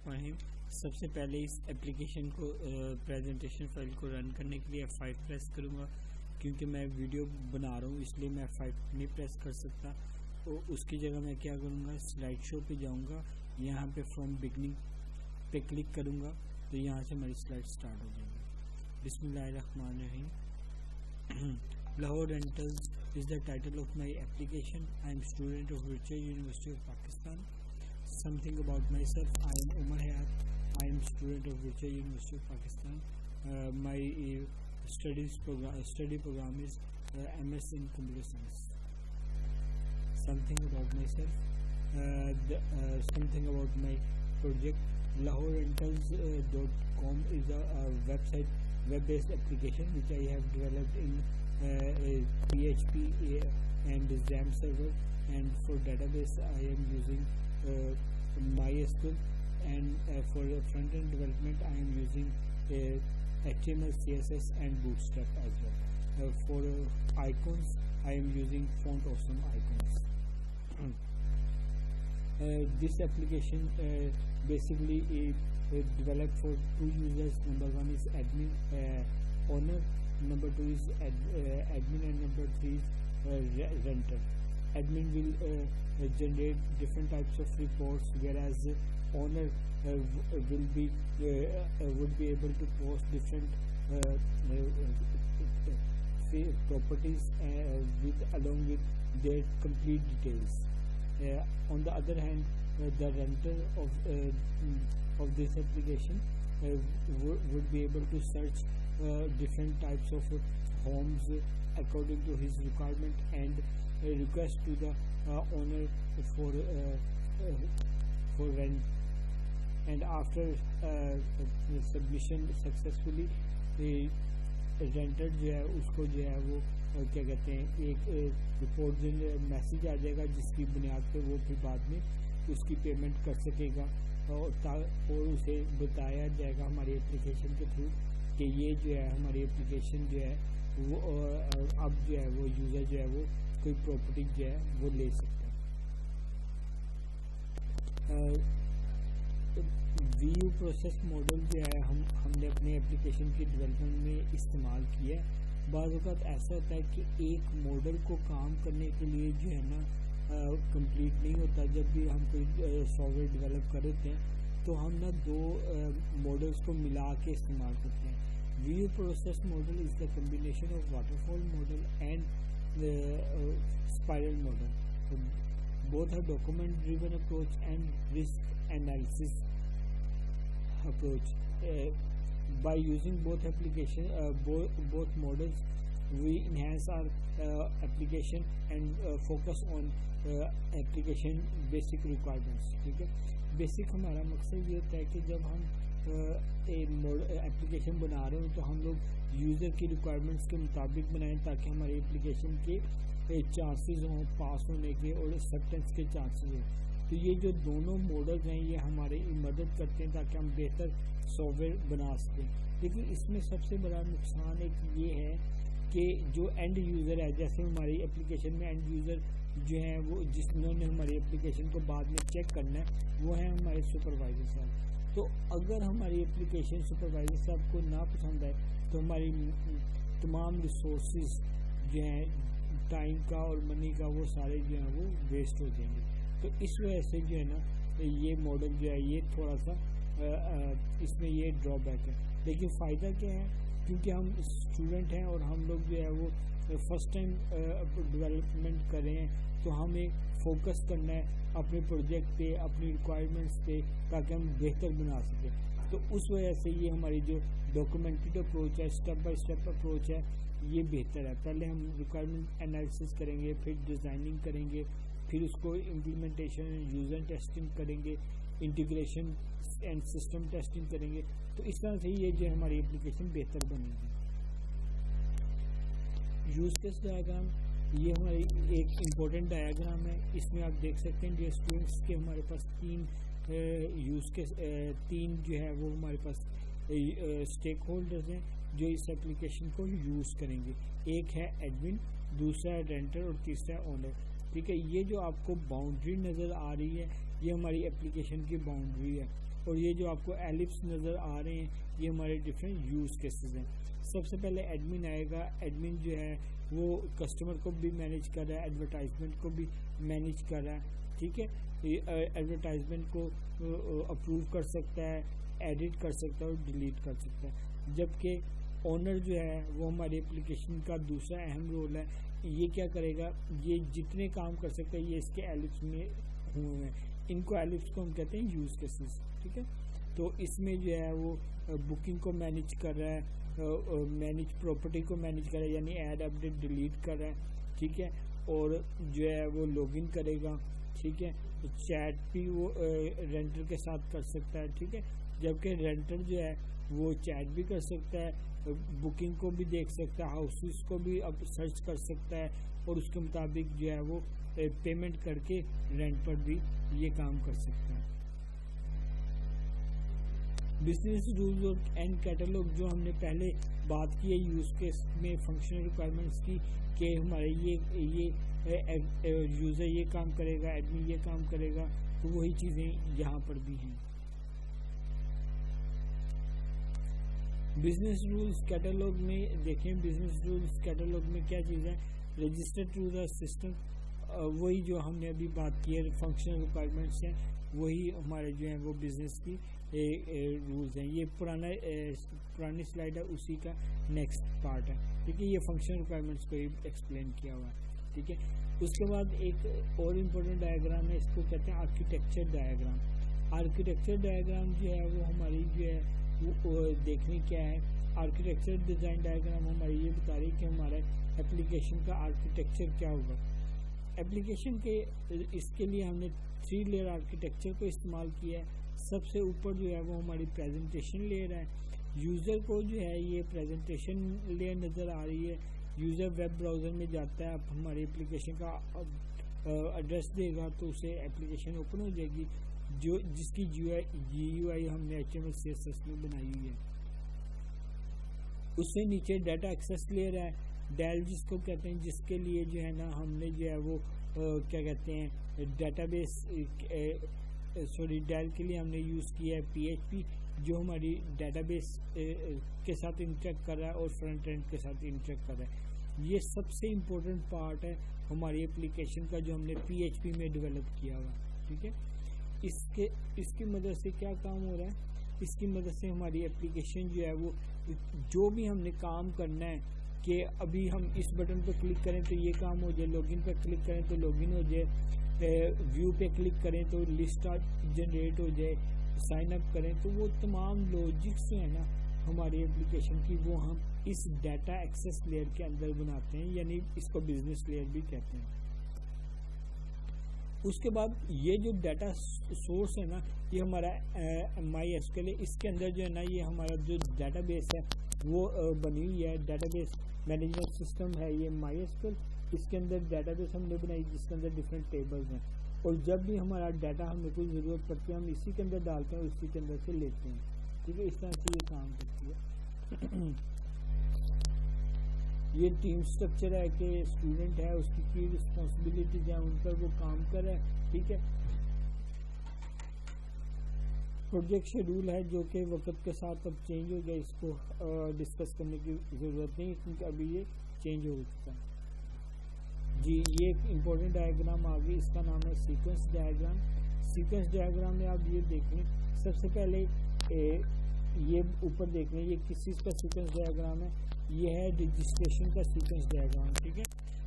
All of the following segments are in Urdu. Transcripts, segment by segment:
الرحیم. سب سے پہلے اس اپلیکیشن کو پریزنٹیشن فائل کو رن کرنے کے لیے F5 پریس کروں گا. کیونکہ میں ویڈیو بنا رہا ہوں اس لیے میں F5 نہیں پریس کر سکتا. اور اس کی جگہ میں کیا کروں گا, سلائڈ شو پہ جاؤں گا, یہاں پہ فرام بگننگ پہ کلک کروں گا تو یہاں سے ہماری سلائڈ سٹارٹ ہو جائیں گی. بسم اللہ الرحمن الرحیم. Lahore rentals is the title of my application. I am student of Virtual University of Pakistan. Something about myself. I am Umar Hayat. I am student of Virtual University of Pakistan. My study program is MS in Computer Science. Something about myself. Something about my project. LahoreRentals.com is a web-based application which I have developed in PHP and XAMPP server, and for database I am using MySQL, and for front-end development I am using HTML, CSS and Bootstrap as well. For icons I am using Font Awesome icons. This application basically developed for two users. Number one is admin, owner. Number two is admin, and number three is renter. Admin will generate different types of reports, whereas owner would be able to post different properties along with their complete details. On the other hand, the renter of this application would be able to search different types of homes according to his requirement and request to the owner for rent. And after submission successfully, رینٹر جو ہے اس کو جو ہے وہ کیا کہتے ہیں ایک رپورٹ میسیج آ جائے گا جس کی بنیاد پہ وہ پھر بعد میں اس کی پیمنٹ کر سکے گا, اور اسے بتایا جائے گا ہماری اپلیکیشن کے تھرو کہ یہ جو ہے ہماری اپلیکیشن جو ہے وہ اب جو ہے وہ یوزر جو ہے وہ کوئی پراپرٹی جو ہے وہ لے سکتا ہے. ویو پروسیس ماڈل جو ہے ہم نے اپنے اپلیکیشن کی ڈیولپمنٹ میں استعمال کیا ہے. بعض اوقات ایسا ہوتا ہے کہ ایک ماڈل کو کام کرنے کے لیے جو ہے نا کمپلیٹ نہیں ہوتا. جب بھی ہم کوئی سافٹ ویئر ڈیولپ کر رہے ہیں تو ہم نا دو ماڈلس کو ملا کے استعمال کرتے ہیں. Wave process model is the combination of waterfall model and spiral model. Both are document driven approach and risk analysis approach. By using both models, we enhance our application and focus on application basic requirements. ٹھیک ہے, بیسک ہمارا مقصد یہ ہوتا ہے کہ جب ہم اپلیکیشن بنا رہے ہوں تو ہم لوگ یوزر کی ریکوائرمنٹس کے مطابق بنائیں تاکہ ہماری اپلیکیشن کے چانسز ہوں پاس ہونے کے اور ایکسیپٹنس کے چانسز ہوں. تو یہ جو دونوں ماڈلز ہیں یہ ہماری مدد کرتے ہیں تاکہ ہم بہتر سافٹ ویئر بنا سکیں. لیکن اس میں سب سے بڑا نقصان ایک یہ ہے کہ جو اینڈ یوزر ہے, جیسے ہماری اپلیکیشن میں اینڈ یوزر جو ہیں وہ جنہوں نے ہماری اپلیکیشن کو بعد میں چیک کرنا ہے وہ ہیں ہمارے سپروائزر صاحب. تو اگر ہماری اپلیکیشن سپروائزر صاحب کو نا پسند آئے تو ہماری تمام ریسورسز جو ہیں ٹائم کا اور منی کا وہ سارے جو ہیں وہ ویسٹ ہو جائیں گے. تو اس وجہ سے جو ہے نا یہ ماڈل جو ہے یہ تھوڑا سا اس میں یہ ڈرا بیک ہے. لیکن فائدہ کیا ہے, کیونکہ ہم اسٹوڈنٹ ہیں اور ہم لوگ جو ہے وہ فرسٹ ٹائم ڈیولپمنٹ کر رہے ہیں تو ہمیں فوکس کرنا ہے اپنے پروجیکٹ پہ, اپنی ریکوائرمنٹس پہ, تاکہ ہم بہتر بنا سکیں. تو اس وجہ سے یہ ہماری جو ڈاکومنٹڈ اپروچ ہے, اسٹیپ بائی اسٹیپ اپروچ ہے, یہ بہتر ہے. پہلے ہم ریکوائرمنٹ انالیسس کریں گے, پھر ڈیزائننگ کریں گے, پھر اس کو امپلیمنٹیشن یوزر ٹیسٹنگ کریں گے, انٹیگریشن اینڈ سسٹم ٹیسٹنگ کریں گے. تو اس طرح سے یہ جو ہماری اپلیکیشن بہتر بنے گی. یوز کیس ڈائیگرام یہ ہماری ایک امپورٹنٹ ڈائیگرام ہے. اس میں آپ دیکھ سکتے ہیں ڈیئر اسٹوڈنٹس کے ہمارے پاس تین جو ہے وہ ہمارے پاس اسٹیک ہولڈرز ہیں جو اس اپلیکیشن کو یوز کریں گے. ایک ہے ایڈمن, دوسرا ہے رینٹر اور تیسرا ہے اونر. ٹھیک ہے, یہ جو آپ کو باؤنڈری نظر آ رہی ہے یہ ہماری اپلیکیشن کی باؤنڈری ہے. اور یہ جو آپ کو ایلپس نظر آ رہے ہیں یہ ہمارے ڈفرینٹ یوز کیسز ہیں. سب سے پہلے ایڈمن آئے گا. ایڈمن جو ہے وہ کسٹمر کو بھی مینیج کر رہا ہے, ایڈورٹائزمنٹ کو بھی مینیج کر رہا ہے, ٹھیک ہے. ایڈورٹائزمنٹ کو اپروو کر سکتا ہے, ایڈٹ کر سکتا ہے اور ڈیلیٹ کر سکتا ہے. جبکہ اونر جو ہے وہ ہماری اپلیکیشن کا دوسرا اہم رول ہے. یہ کیا کرے گا, یہ جتنے کام کر سکتا ہے یہ اس کے ایلپس میں ہوئے ہیں. ان کو ایلپس کو ہم کہتے ہیں یوز کیسز, ٹھیک ہے. تو اس میں جو ہے وہ بکنگ کو مینیج کر رہا ہے, مینیج پراپرٹی کو مینیج کر رہا ہے, یعنی ایڈ اپڈیٹ ڈیلیٹ کر رہا ہے, ٹھیک ہے. اور جو ہے وہ لاگ ان کرے گا, ٹھیک ہے. چیٹ بھی وہ رینٹر کے ساتھ کر سکتا ہے, ٹھیک ہے. جبکہ رینٹر جو ہے وہ چیٹ بھی کر سکتا ہے, بکنگ کو بھی دیکھ سکتا ہے, ہاؤسز کو بھی اب سرچ کر سکتا ہے, اور اس کے مطابق جو ہے وہ پیمنٹ کر کے رینٹ پر بھی یہ کام کر سکتا ہے. بزنس رولز اینڈ کیٹالوگ جو ہم نے پہلے بات کی ہے یوز کیس میں فنکشنل ریکوائرمنٹس کی, کہ ہمارے یہ یوزر یہ کام کرے گا, ایڈمن یہ کام کرے گا, تو وہی چیزیں یہاں پر بھی ہیں. بزنس رولز کیٹالوگ میں دیکھیں, بزنس رولز کیٹالوگ میں کیا چیز ہے, رجسٹرڈ یوزر سسٹم, وہی جو ہم نے ابھی بات کی ہے فنکشنل ریکوائرمنٹس ہیں, وہی ہمارے جو ہیں وہ بزنس کی رولز ہیں. یہ پرانی سلائڈ ہے, اسی کا نیکسٹ پارٹ ہے, ٹھیک ہے. یہ فنکشنل ریکوائرمنٹس کو ایکسپلین کیا ہوا ہے, ٹھیک ہے. اس کے بعد ایک اور امپورٹنٹ ڈائیگرام ہے, اس کو کہتے ہیں آرکیٹیکچر ڈائیگرام. آرکیٹیکچر ڈائیگرام جو ہے وہ ہماری جو ہے وہ دیکھنے کیا ہے. آرکیٹیکچر ڈیزائن ڈائیگرام ہماری یہ بتا رہی ہے کہ ہمارا اپلیکیشن کا آرکیٹیکچر کیا ہوگا. اپلیکیشن کے اس کے لیے ہم نے 3 لیئر آرکیٹیکچر کو استعمال کیا ہے. سب سے اوپر جو ہے وہ ہماری پریزنٹیشن لیئر ہے. یوزر کو جو ہے یہ پریزنٹیشن لیئر نظر آ رہی ہے. یوزر ویب براؤزر میں جاتا ہے, اب ہماری اپلیکیشن کا ایڈریس دے گا تو اسے اپلیکیشن اوپن ہو جائے گی, جو جس کی یو آئی ہم نے HTML CSS میں بنائی ہوئی ہے. اس سے نیچے ڈیٹا ایکسیس لیئر ہے, ڈیل جس کو کہتے ہیں, جس کے لیے جو ہے نا ہم نے جو ہے وہ کیا کہتے ہیں ڈیٹا بیس ڈیل کے لیے ہم نے یوز کیا ہے PHP, جو ہماری ڈیٹا بیس کے ساتھ انٹریکٹ کر رہا ہے اور فرنٹ اینڈ کے ساتھ انٹریکٹ کر رہا ہے. یہ سب سے امپورٹنٹ پارٹ ہے ہماری اپلیکیشن کا جو ہم نے PHP میں ڈیولپ کیا ہوا, ٹھیک ہے. اس کی مدد سے کیا کام ہو رہا ہے, اس کی مدد سے ہماری اپلیکیشن جو ہے وہ جو بھی ہم نے کام کرنا ہے, کہ ابھی ہم اس بٹن پہ کلک کریں تو یہ کام ہو جائے, لاگ ان پہ کلک کریں تو لاگ ان ہو جائے, ویو پہ کلک کریں تو لسٹ جنریٹ ہو جائے, سائن اپ کریں, تو وہ تمام لاجکس جو ہے نا ہماری اپلیکیشن کی وہ ہم اس ڈیٹا ایکسیس لیئر کے اندر بناتے ہیں, یعنی اس کو بزنس لیئر بھی کہتے ہیں. اس کے بعد یہ جو ڈیٹا سورس ہے نا یہ ہمارا MySQL ہے. اس کے اندر جو ہے نا یہ ہمارا جو ڈیٹا بیس ہے وہ بنی ہوئی ہے, ڈیٹا بیس مینجمنٹ سسٹم ہے یہ MySQL. اس کے اندر ڈیٹا بیس ہم نے بنائی جس کے اندر ڈفرینٹ ٹیبلز ہیں, اور جب بھی ہمارا ڈیٹا ہمیں کوئی ضرورت پڑتی ہے ہم اسی کے اندر ڈالتے ہیں اور اسی کے اندر سے لیتے ہیں, ٹھیک ہے. اس طرح سے یہ کام کرتی ہے. یہ ٹیم سٹرکچر ہے کہ اسٹوڈنٹ ہے, اس کی رسپانسبلٹیز ہیں, ان پر وہ کام کر رہا ہے, ٹھیک ہے. پروجیکٹ شیڈول ہے جو کہ وقت کے ساتھ اب چینج ہو گیا, اس کو ڈسکس کرنے کی ضرورت نہیں کیونکہ ابھی یہ چینج ہو چکا ہے. جی یہ ایک امپورٹنٹ ڈائیگرام آ گئی, اس کا نام ہے سیکوینس ڈائیگرام. سیکوینس ڈائیگرام میں آپ یہ دیکھ لیں, سب سے پہلے یہ اوپر دیکھ لیں یہ کس چیز کا سیکوینس ڈائیگرام ہے, یہ ہے رجسٹریشن کا سیکوینس ڈائیگرام, ٹھیک ہے.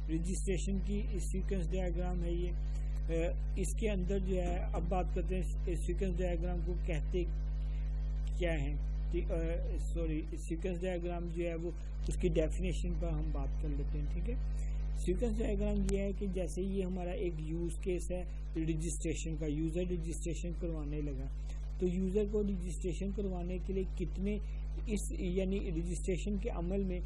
رجسٹریشن کی سیکوینس ڈائیگرام ہے یہ. اس کے اندر جو ہے اب بات کرتے ہیں سیکوینس ڈائیگرام کو کہتے کیا ہیں. سیکوینس ڈائیگرام جو ہے وہ اس کی ڈیفینیشن پر ہم بات کر لیتے ہیں, ٹھیک ہے. سیکوینس ڈائیگرام یہ ہے کہ جیسے یہ ہمارا ایک یوز کیس ہے رجسٹریشن کا, یوزر رجسٹریشن کروانے لگا, تو یوزر کو رجسٹریشن کروانے کے لیے کتنے یعنی رجسٹریشن کے عمل میں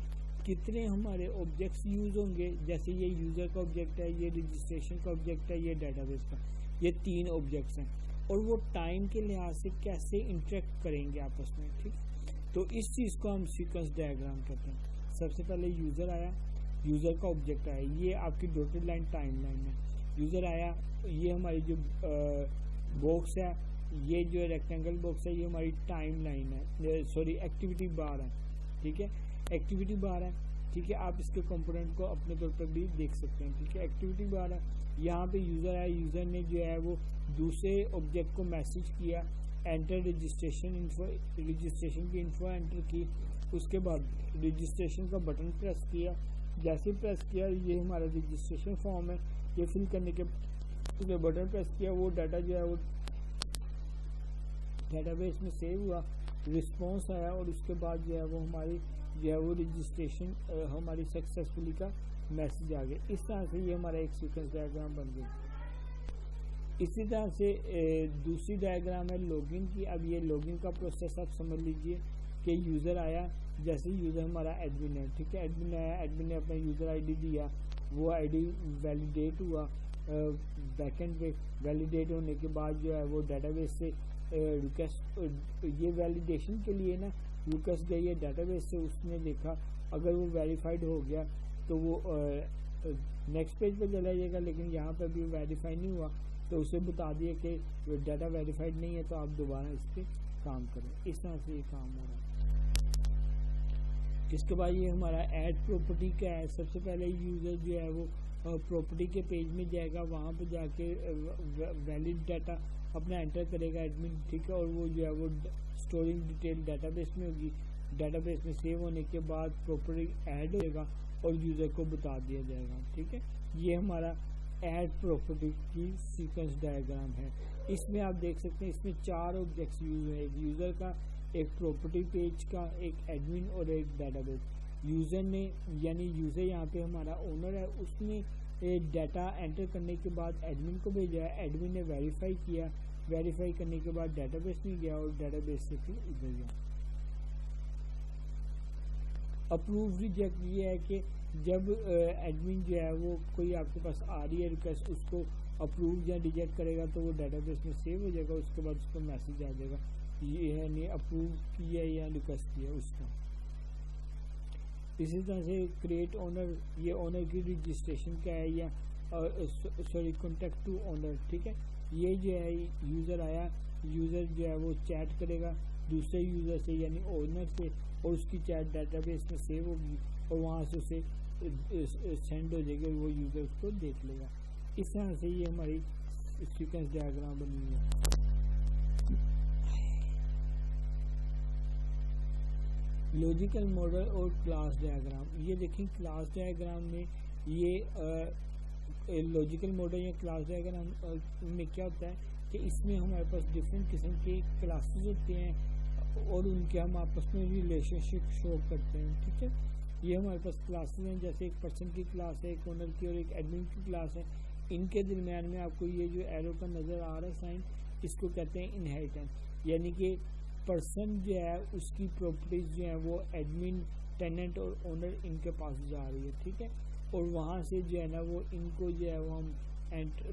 کتنے ہمارے آبجیکٹس یوز ہوں گے. جیسے یہ یوزر کا آبجیکٹ ہے, یہ رجسٹریشن کا آبجیکٹ ہے, یہ ڈیٹا بیس کا, یہ 3 آبجیکٹس ہیں, اور وہ ٹائم کے لحاظ سے کیسے انٹریکٹ کریں گے آپس میں, ٹھیک. تو اس چیز کو ہم سیکوینس ڈائیگرام کہتے ہیں. سب سے پہلے یوزر آیا, یوزر کا آبجیکٹ آیا, یہ آپ کی ڈاٹڈ لائن ٹائم لائن ہے. یوزر آیا, یہ ہماری جو باکس ہے یہ جو ریکٹینگل باکس ہے یہ ہماری ٹائم لائن ہے، سوری ایکٹیویٹی بار ہے، ٹھیک ہے، ایکٹیویٹی بار ہے، ٹھیک ہے. آپ اس کے کمپوننٹ کو اپنے طور پر بھی دیکھ سکتے ہیں، ٹھیک ہے. ایکٹیویٹی بار ہے، یہاں پہ یوزر ہے، یوزر نے جو ہے وہ دوسرے آبجیکٹ کو میسج کیا، انٹر رجسٹریشن انفو، رجسٹریشن کی انفو انٹر کی، اس کے بعد رجسٹریشن کا بٹن پریس کیا، جیسے پریس کیا یہ ہمارا رجسٹریشن فارم ہے، یہ فل کرنے کے بٹن پریس کیا، وہ ڈاٹا جو ہے وہ ڈیٹا بیس میں سیو ہوا، رسپانس آیا، اور اس کے بعد جو ہے وہ ہماری جو ہے وہ رجسٹریشن ہماری سکسیسفلی کا میسج آ گیا. اس طرح سے یہ ہمارا ایک سیکوینس ڈائیگرام بن گیا. اسی طرح سے دوسری ڈائیگرام ہے لاگن کی. اب یہ لاگن کا پروسیس آپ سمجھ لیجئے کہ یوزر آیا، جیسے یوزر ہمارا ایڈمن ہے، ٹھیک ہے، ایڈمن آیا، ایڈمن نے اپنا یوزر آئی ڈی دیا، وہ آئی ڈی ویلیڈیٹ ہوا بیک اینڈ پہ، ویلیڈیٹ ہونے کے بعد جو ہے وہ ڈیٹا بیس سے ریکویسٹ، یہ ویلیڈیشن کے لیے نا ریکویسٹ گئی ہے ڈیٹا بیس سے، اس نے دیکھا اگر وہ ویریفائڈ ہو گیا تو وہ نیکسٹ پیج پہ چلا جائے گا، لیکن یہاں پہ بھی ویریفائی نہیں ہوا تو اسے بتا دیا کہ ڈیٹا ویریفائڈ نہیں ہے تو آپ دوبارہ اس پہ کام کریں. اس طرح سے یہ کام ہو رہا ہے. اس کے بعد یہ ہمارا ایڈ پراپرٹی کا ہے. سب سے پہلے یوزر جو ہے وہ پراپرٹی کے پیج میں جائے گا، وہاں پہ جا کے ویلڈ ڈیٹا اپنا انٹر کرے گا ایڈمن، ٹھیک ہے، اور وہ جو ہے وہ اسٹورنگ ڈیٹیل ڈیٹا بیس میں ہوگی. ڈیٹا بیس میں سیو ہونے کے بعد پراپرٹی ایڈ ہوئے گا اور یوزر کو بتا دیا جائے گا، ٹھیک ہے. یہ ہمارا ایڈ پراپرٹی کی سیکوینس ڈائیگرام ہے. اس میں آپ دیکھ سکتے ہیں اس میں 4 آبجیکٹس یوز ہیں، ایک یوزر کا، ایک پراپرٹی پیج کا، ایک ایڈمن اور ایک ڈیٹا بیس. یوزر نے یعنی یوزر یہاں پہ ہمارا اونر ہے، اس نے ڈیٹا انٹر کرنے کے بعد ایڈمن کو بھیجا ہے، ایڈمن نے ویریفائی کیا، ویریفائی کرنے کے بعد ڈیٹا بیس میں گیا اور ڈیٹا بیس سے پھر ادھر گیا. اپروو ریجیکٹ یہ ہے کہ جب ایڈمن جو ہے وہ کوئی آپ کے پاس آ رہی ہے ریکویسٹ، اس کو اپروو یا ریجیکٹ کرے گا تو وہ ڈیٹا بیس میں سیو ہو جائے گا، اس کے بعد اس کو میسج آ جائے گا یہ ہے نہیں اپروو کیا ہے یا ریکویسٹ کیا ہے اس کا. اسی طرح سے کریٹ اونر، یہ اونر کی رجسٹریشن کا ہے یا سوری کانٹیکٹ ٹو اونر، ٹھیک ہے. یہ جو ہے یوزر آیا، یوزر جو ہے وہ چیٹ کرے گا دوسرے یوزر سے یعنی اونر سے، اور اس کی چیٹ ڈیٹا بیس میں سیو ہوگی اور وہاں سے اسے سینڈ ہو جائے گی اور وہ یوزر اس کو دیکھ لے گا. اس طرح سے یہ ہماری سیکوینس ڈائیگرام بنی ہے. لاجیکل ماڈل اور کلاس ڈائیگرام. یہ دیکھیں کلاس ڈائیگرام میں یہ لاجیکل ماڈل یا کلاس ڈائیگرام میں کیا ہوتا ہے کہ اس میں ہمارے پاس ڈفرینٹ قسم کے کلاسز ہوتے ہیں اور ان کے ہم آپس میں ریلیشن شپ شو کرتے ہیں، ٹھیک ہے. یہ ہمارے پاس کلاسز ہیں، جیسے ایک پرسن کی کلاس ہے، ایک اونر کی اور ایک ایڈمن کی کلاس ہے. ان کے درمیان میں آپ کو یہ جو ایرو کا نظر آ رہا ہے سائن، اس کو کہتے ہیں انہیریٹنس، یعنی کہ پرسن جو ہے اس کی پراپرٹیز جو ہیں وہ ایڈمن، ٹیننٹ اور اونر ان کے پاس جا رہی ہے، ٹھیک ہے. اور وہاں سے جو ہے نا وہ ان کو جو ہے وہ ہم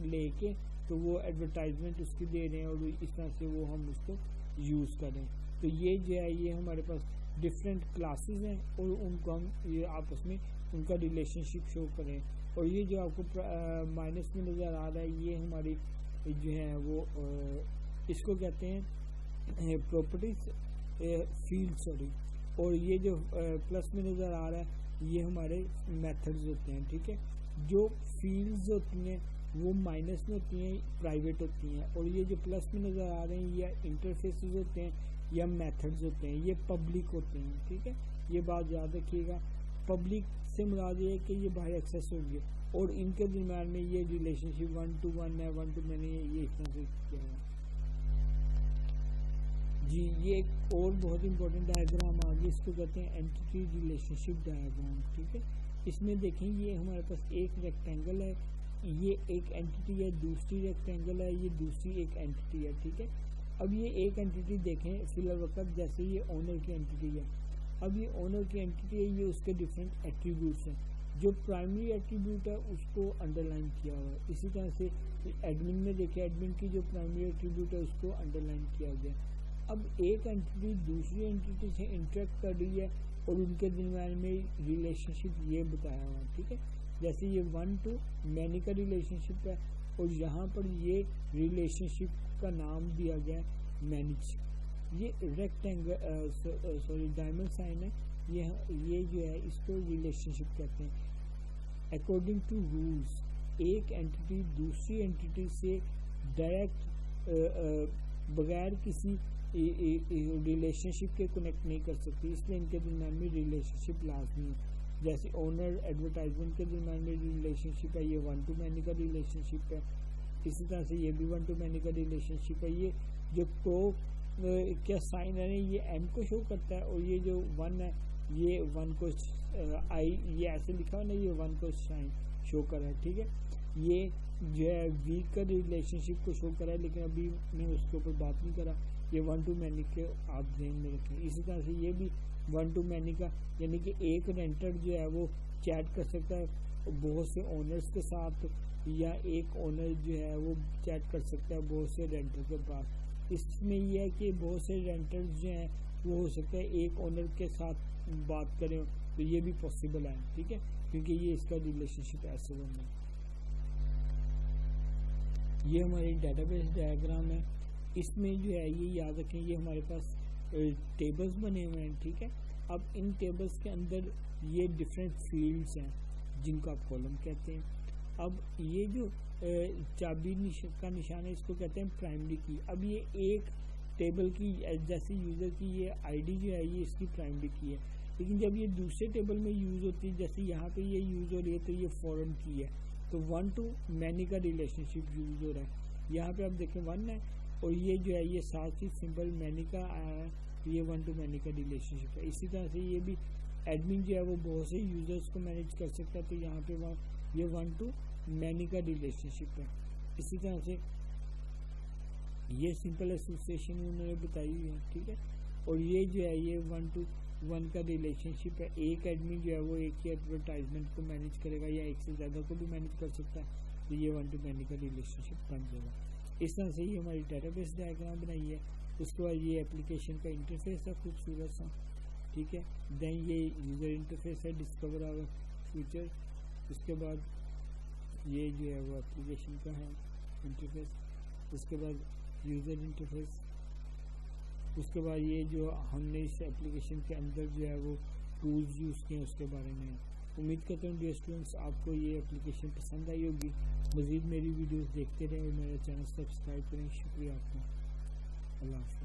لے کے تو وہ ایڈورٹائزمنٹ اس کی دے رہے ہیں اور اس طرح سے وہ ہم اس کو یوز کریں. تو یہ جو ہے یہ ہمارے پاس ڈفرینٹ کلاسز ہیں اور ان کو ہم یہ آپس میں ان کا ریلیشن شپ شو کریں. اور یہ جو آپ کو مائنس میں نظر آ رہا ہے یہ ہماری جو ہے وہ اس کو کہتے ہیں پراپرٹیز فیلڈ، سوری. اور یہ جو پلس میں نظر آ رہا ہے یہ ہمارے میتھڈز ہوتے ہیں، ٹھیک ہے. جو فیلڈز ہوتی ہیں وہ مائنس میں ہوتی ہیں، پرائیویٹ ہوتی ہیں، اور یہ جو پلس میں نظر آ رہے ہیں یہ انٹرفیسز ہوتے ہیں یا میتھڈز ہوتے ہیں، یہ پبلک ہوتے ہیں، ٹھیک ہے. یہ بات یاد رکھیے گا. پبلک سے مراد یہ ہے کہ یہ باہر ایکسیس ہوگی اور ان کے درمیان میں یہ ریلیشن شپ 1 to 1 ہے، 1 to many ہے، یہ اس طرح سے کیا ہے. جی یہ ایک اور بہت امپورٹنٹ ڈائیگرام آ گئی، اس کو کہتے ہیں اینٹی ریلیشن شپ ڈائیگرام، ٹھیک ہے. اس میں دیکھیں یہ ہمارے پاس ایک ریکٹینگل ہے، یہ ایک اینٹی ہے، دوسری ریکٹینگل ہے، یہ دوسری ایک اینٹی ہے، ٹھیک ہے. اب یہ ایک اینٹی دیکھیں فی الحال وقت جیسے یہ اونر کی اینٹی ہے. اب یہ اونر کی اینٹی ہے، یہ اس کے ڈفرینٹ ایٹریبیوٹس ہیں. جو پرائمری ایٹریبیوٹ ہے اس کو انڈر لائن کیا ہوا ہے. اسی طرح سے ایڈمن میں دیکھیں ایڈمن کی جو پرائمری ایٹریبیوٹ ہے اس کو انڈر لائن کیا گیا. اب ایک اینٹی دوسری اینٹی سے انٹریکٹ کر رہی ہے اور ان کے درمیان میں ریلیشن شپ یہ بتایا ہوا ہے، ٹھیک ہے. جیسے یہ 1 to many کا ریلیشن شپ ہے اور یہاں پر یہ ریلیشن شپ کا نام دیا گیا مینیج. یہ ریکٹینگل ڈائمنڈ سائن ہے, یہ جو ہے اس کو ریلیشن شپ کہتے ہیں. اکارڈنگ ٹو رولز ایک اینٹی دوسری اینٹی سے ڈائریکٹ بغیر کسی ریلیشن شپ کے کنیکٹ نہیں کر سکتی, اس لیے ان کے درمیان میں ریلیشن شپ لازمی ہے. جیسے اونر ایڈورٹائزمنٹ کے درمیان میں ریلیشن شپ ہے, یہ ون ٹو مینی کا ریلیشن شپ ہے. اسی طرح سے یہ بھی ون ٹو مینی کا ریلیشن شپ ہے. یہ جو پرو کیا سائن ہے یہ ایم کو شو کرتا ہے, اور یہ جو ون ہے یہ ون کو آئی, یہ ایسے لکھا ہوا نا, یہ ون کو سائن شو کر رہا ہے. ٹھیک ہے, یہ جو ہے ویک کا ریلیشن شپ کو شو کرا ہے, لیکن ابھی میں اس کے اوپر بات نہیں کرا. یہ ون ٹو مینی کے آپ ذہن میں رکھیں. اسی طرح سے یہ بھی ون ٹو مینی کا, یعنی کہ ایک رینٹر جو ہے وہ چیٹ کر سکتا ہے بہت سے اونرز کے ساتھ, یا ایک اونر جو ہے وہ چیٹ کر سکتا ہے بہت سے رینٹر کے پاس. اس میں یہ ہے کہ بہت سے رینٹرز جو ہیں وہ ہو سکتا ہے ایک اونر کے ساتھ بات کریں, تو یہ بھی پاسبل ہے. ٹھیک ہے, کیونکہ یہ اس کا ریلیشن شپ ایسے بننا ہے. یہ ہماری ڈیٹا بیس ڈائیگرام ہے. اس میں جو ہے یہ یاد رکھیں یہ ہمارے پاس ٹیبلز بنے ہوئے ہیں. ٹھیک ہے, اب ان ٹیبلز کے اندر یہ ڈفرینٹ فیلڈز ہیں جن کو آپ کالم کہتے ہیں. اب یہ جو چابی کا نشان ہے اس کو کہتے ہیں پرائمری کی. اب یہ ایک ٹیبل کی جیسے یوزر کی یہ آئی ڈی جو ہے یہ اس کی پرائمری کی ہے, لیکن جب یہ دوسرے ٹیبل میں یوز ہوتی ہے جیسے یہاں پہ یہ یوز ہو رہی ہے تو یہ فورن کی ہے, تو ون ٹو مینی کا ریلیشن شپ یوز ہو رہا ہے. یہاں پہ آپ دیکھیں ون ہے, اور یہ جو ہے یہ ساتھ ہی سمپل مینی کا آیا ہے, تو یہ ون ٹو مینی کا ریلیشن شپ ہے. اسی طرح سے یہ بھی ایڈمن جو ہے وہ بہت سے یوزرس کو مینیج کر سکتا ہے, تو یہاں پہ یہ ون ٹو مینی کا ریلیشن شپ ہے. اسی طرح سے یہ سمپل ایسوسیشن انہوں نے بتائی ہوئی ہے. ٹھیک ہے, اور یہ جو ہے یہ ون ٹو ون کا ریلیشن شپ ہے. ایک ایڈمن جو ہے وہ ایک ہی ایڈورٹائزمنٹ کو مینیج کرے گا یا ایک سے زیادہ کو بھی مینیج کر سکتا ہے, تو یہ ون ٹو مینی کا ریلیشن شپ بن جائے گا. اس طرح سے یہ ہماری ڈیٹا بیس ڈائیگرام بنائی ہے. اس کے بعد یہ اپلیکیشن کا انٹرفیس ہے خوبصورت سا. ٹھیک ہے, دین یہ یوزر انٹرفیس ہے ڈسکور آور فیچر. اس کے بعد یہ جو ہے وہ اپلیکیشن کا ہے انٹرفیس. اس کے بعد یوزر انٹرفیس. اس کے بعد یہ جو ہم نے اس اپلیکیشن کے اندر جو ہے وہ ٹولز یوز کیے ہیں اس کے بارے میں. امید کرتا ہوں ڈیئر اسٹوڈنٹس آپ کو یہ اپلیکیشن پسند آئی ہوگی. مزید میری ویڈیوز دیکھتے رہیں اور میرا چینل سبسکرائب کریں. شکریہ آپ کا. اللہ حافظ.